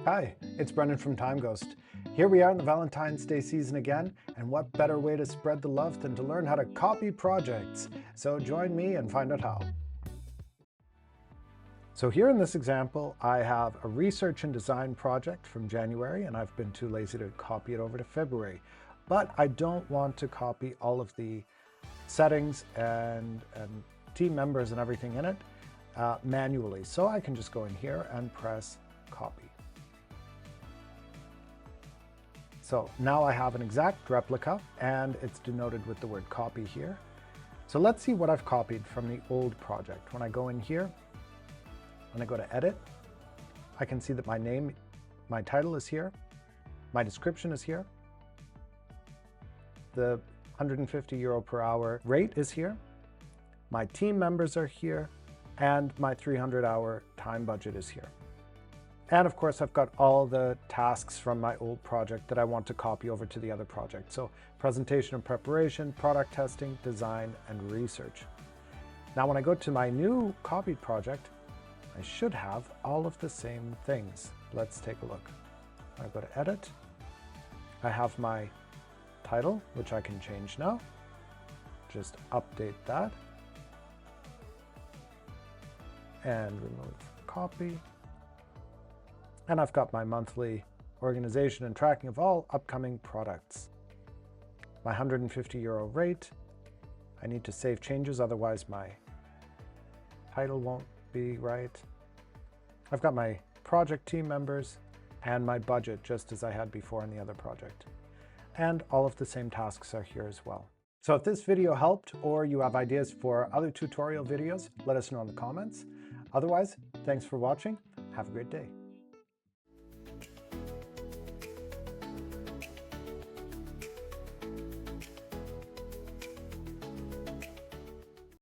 Hi, it's Brendan from Timeghost. Here we are in the Valentine's Day season again, and what better way to spread the love than to learn how to copy projects? So join me and find out how. So here in this example, I have a research and design project from January, and I've been too lazy to copy it over to February. But I don't want to copy all of the settings and team members and everything in it manually. So I can just go in here and press copy. So now I have an exact replica, and it's denoted with the word copy here. So let's see what I've copied from the old project. When I go in here, when I go to edit, I can see that my name, my title is here, my description is here, the €150 per hour rate is here, my team members are here, and my 300-hour time budget is here. And of course, I've got all the tasks from my old project that I want to copy over to the other project. So presentation and preparation, product testing, design, and research. Now, when I go to my new copied project, I should have all of the same things. Let's take a look. I go to edit. I have my title, which I can change now. Just update that. And remove copy. And I've got my monthly organization and tracking of all upcoming products. My €150 rate. I need to save changes, otherwise my title won't be right. I've got my project team members and my budget, just as I had before in the other project. And all of the same tasks are here as well. So if this video helped, or you have ideas for other tutorial videos, let us know in the comments. Otherwise, thanks for watching. Have a great day.